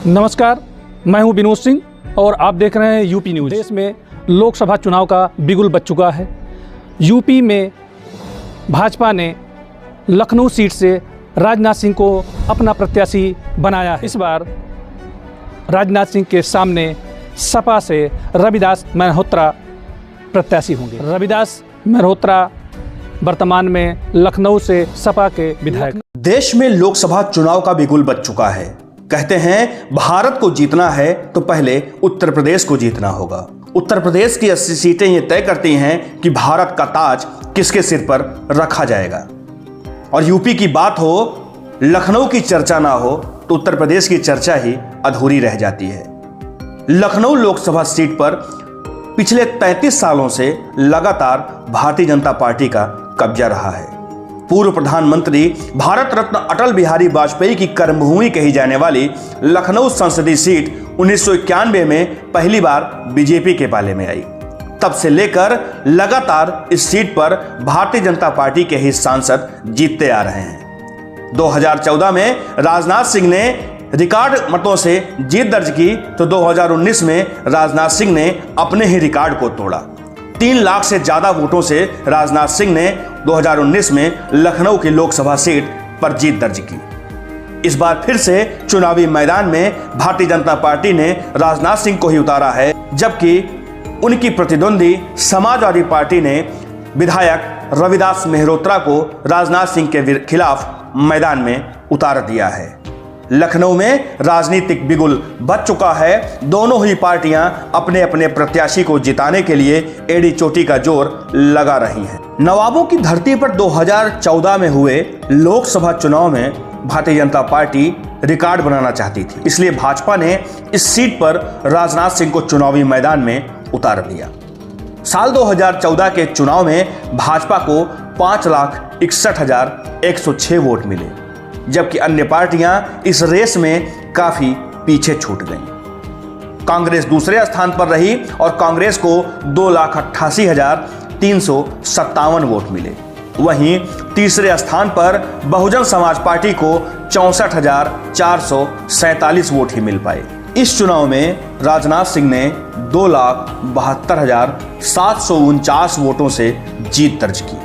नमस्कार, मैं हूं विनोद सिंह और आप देख रहे हैं यूपी न्यूज़। देश में लोकसभा चुनाव का बिगुल बज चुका है। यूपी में भाजपा ने लखनऊ सीट से राजनाथ सिंह को अपना प्रत्याशी बनाया है। इस बार राजनाथ सिंह के सामने सपा से रविदास मेहरोत्रा प्रत्याशी होंगे। रविदास मेहरोत्रा वर्तमान में लखनऊ से सपा के विधायक। देश में लोकसभा चुनाव का बिगुल बज चुका है। कहते हैं भारत को जीतना है तो पहले उत्तर प्रदेश को जीतना होगा। उत्तर प्रदेश की 80 सीटें ये तय करती हैं कि भारत का ताज किसके सिर पर रखा जाएगा। और यूपी की बात हो, लखनऊ की चर्चा ना हो तो उत्तर प्रदेश की चर्चा ही अधूरी रह जाती है। लखनऊ लोकसभा सीट पर पिछले 33 सालों से लगातार भारतीय जनता पार्टी का कब्जा रहा है। पूर्व प्रधानमंत्री भारत रत्न अटल बिहारी वाजपेयी की कर्मभूमि कही जाने वाली लखनऊ संसदीय सीट 1991 में पहली बार बीजेपी के पाले में आई। तब से लेकर लगातार इस सीट पर भारतीय जनता पार्टी के ही सांसद जीतते आ रहे हैं। 2014 में राजनाथ सिंह ने रिकॉर्ड मतों से जीत दर्ज की तो 2019 में राजनाथ सिंह ने अपने ही रिकॉर्ड को तोड़ा। 3 लाख से ज्यादा वोटों से राजनाथ सिंह ने 2019 में लखनऊ की लोकसभा सीट पर जीत दर्ज की। इस बार फिर से चुनावी मैदान में भारतीय जनता पार्टी ने राजनाथ सिंह को ही उतारा है, जबकि उनकी प्रतिद्वंदी समाजवादी पार्टी ने विधायक रविदास मेहरोत्रा को राजनाथ सिंह के खिलाफ मैदान में उतार दिया है। लखनऊ में राजनीतिक बिगुल बज चुका है। दोनों ही पार्टियां अपने अपने प्रत्याशी को जिताने के लिए एड़ी चोटी का जोर लगा रही हैं। नवाबों की धरती पर 2014 में हुए लोकसभा चुनाव में भारतीय जनता पार्टी रिकॉर्ड बनाना चाहती थी, इसलिए भाजपा ने इस सीट पर राजनाथ सिंह को चुनावी मैदान में उतार दिया। साल 2014 के चुनाव में भाजपा को 5,61,106 वोट मिले, जबकि अन्य पार्टियां इस रेस में काफी पीछे छूट गईं। कांग्रेस दूसरे स्थान पर रही और कांग्रेस को 2,88,357 वोट मिले। वहीं तीसरे स्थान पर बहुजन समाज पार्टी को 64,447 वोट ही मिल पाए। इस चुनाव में राजनाथ सिंह ने 2,72,749 वोटों से जीत दर्ज की।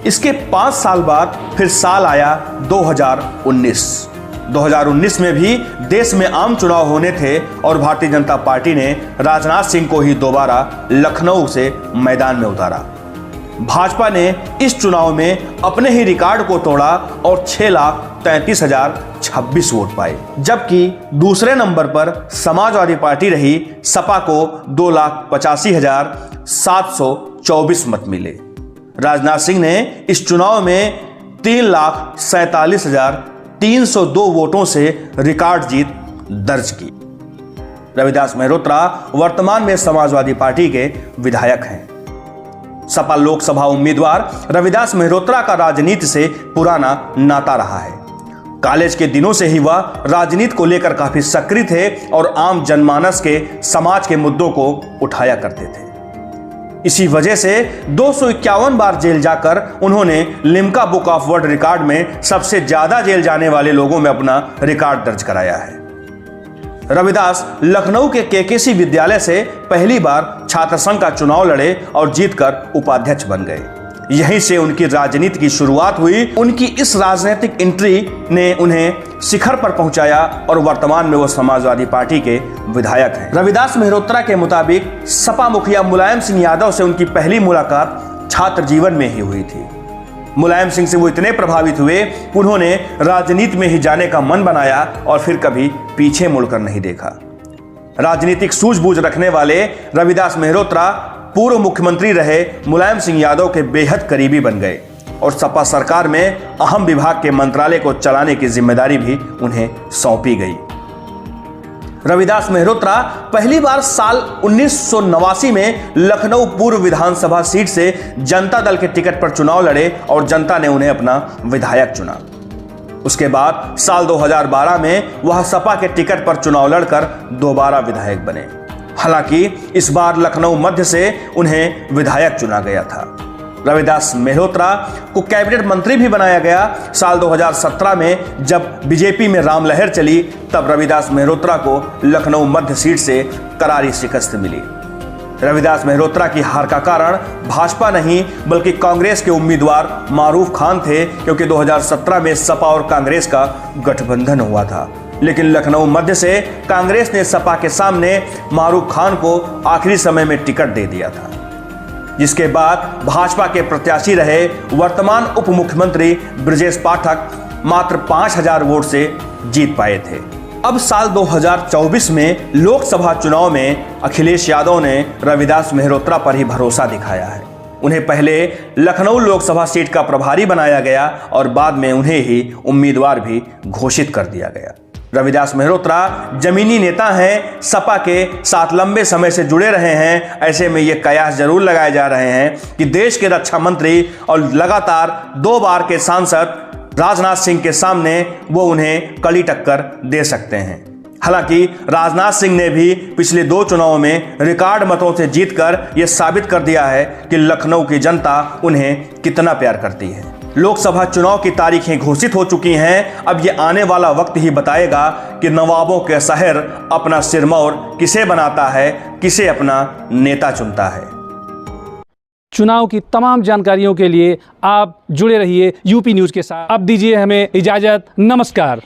इसके 5 साल बाद फिर साल आया 2019। 2019 में भी देश में आम चुनाव होने थे और भारतीय जनता पार्टी ने राजनाथ सिंह को ही दोबारा लखनऊ से मैदान में उतारा। भाजपा ने इस चुनाव में अपने ही रिकॉर्ड को तोड़ा और 6,33,026 वोट पाए, जबकि दूसरे नंबर पर समाजवादी पार्टी रही। सपा को 2,85,724 मत मिले। राजनाथ सिंह ने इस चुनाव में 3,47,302 वोटों से रिकॉर्ड जीत दर्ज की। रविदास मेहरोत्रा वर्तमान में समाजवादी पार्टी के विधायक हैं। सपा लोकसभा उम्मीदवार रविदास मेहरोत्रा का राजनीति से पुराना नाता रहा है। कॉलेज के दिनों से ही वह राजनीति को लेकर काफी सक्रिय थे और आम जनमानस के समाज के मुद्दों को उठाया करते थे। इसी वजह से 251 बार जेल जाकर उन्होंने Limca book of world record में सबसे ज्यादा जेल जाने वाले लोगों में अपना रिकॉर्ड दर्ज कराया है। रविदास लखनऊ के केकेसी विद्यालय से पहली बार छात्र संघ का चुनाव लड़े और जीतकर उपाध्यक्ष बन गए। यहीं से उनकी राजनीति की शुरुआत हुई। उनकी इस राजनीतिक एंट्री ने उन्हें शिखर पर पहुंचाया और वर्तमान में वो समाजवादी पार्टी के विधायक हैं। रविदास मेहरोत्रा के मुताबिक सपा मुखिया मुलायम सिंह यादव से उनकी पहली मुलाकात छात्र जीवन में ही हुई थी। मुलायम सिंह से वो इतने प्रभावित हुए, उन्होंने राजनीति में ही जाने का मन बनाया और फिर कभी पीछे मुड़कर नहीं देखा। राजनीतिक सूझबूझ रखने वाले रविदास मेहरोत्रा पूर्व मुख्यमंत्री रहे मुलायम सिंह यादव के बेहद करीबी बन गए और सपा सरकार में अहम विभाग के मंत्रालय को चलाने की जिम्मेदारी भी उन्हें सौंपी गई। रविदास मेहरोत्रा पहली बार साल 1989 में लखनऊ पूर्व विधानसभा सीट से जनता दल के टिकट पर चुनाव लड़े और जनता ने उन्हें अपना विधायक चुना। उसके बाद साल 2012 में वह सपा के टिकट पर चुनाव लड़कर दोबारा विधायक बने। हालांकि इस बार लखनऊ मध्य से उन्हें विधायक चुना गया था। रविदास मेहरोत्रा को कैबिनेट मंत्री भी बनाया गया। साल 2017 में जब बीजेपी में राम लहर चली, तब रविदास मेहरोत्रा को लखनऊ मध्य सीट से करारी शिकस्त मिली। रविदास मेहरोत्रा की हार का कारण भाजपा नहीं बल्कि कांग्रेस के उम्मीदवार मारूफ खान थे, क्योंकि 2017 में सपा और कांग्रेस का गठबंधन हुआ था। लेकिन लखनऊ मध्य से कांग्रेस ने सपा के सामने मारूफ खान को आखिरी समय में टिकट दे दिया था, जिसके बाद भाजपा के प्रत्याशी रहे वर्तमान उप मुख्यमंत्री ब्रजेश पाठक मात्र 5000 वोट से जीत पाए थे। अब साल 2024 में लोकसभा चुनाव में अखिलेश यादव ने रविदास मेहरोत्रा पर ही भरोसा दिखाया है। उन्हें पहले लखनऊ लोकसभा सीट का प्रभारी बनाया गया और बाद में उन्हें ही उम्मीदवार भी घोषित कर दिया गया। रविदास मेहरोत्रा जमीनी नेता हैं, सपा के साथ लंबे समय से जुड़े रहे हैं। ऐसे में ये कयास जरूर लगाए जा रहे हैं कि देश के रक्षा मंत्री और लगातार 2 बार के सांसद राजनाथ सिंह के सामने वो उन्हें कड़ी टक्कर दे सकते हैं। हालांकि राजनाथ सिंह ने भी पिछले 2 चुनावों में रिकॉर्ड मतों से जीतकर यह साबित कर दिया है कि लखनऊ की जनता उन्हें कितना प्यार करती है। लोकसभा चुनाव की तारीखें घोषित हो चुकी हैं। अब ये आने वाला वक्त ही बताएगा कि नवाबों के शहर अपना सिरमौर किसे बनाता है, किसे अपना नेता चुनता है। चुनाव की तमाम जानकारियों के लिए आप जुड़े रहिए यूपी न्यूज़ के साथ। अब दीजिए हमें इजाज़त। नमस्कार।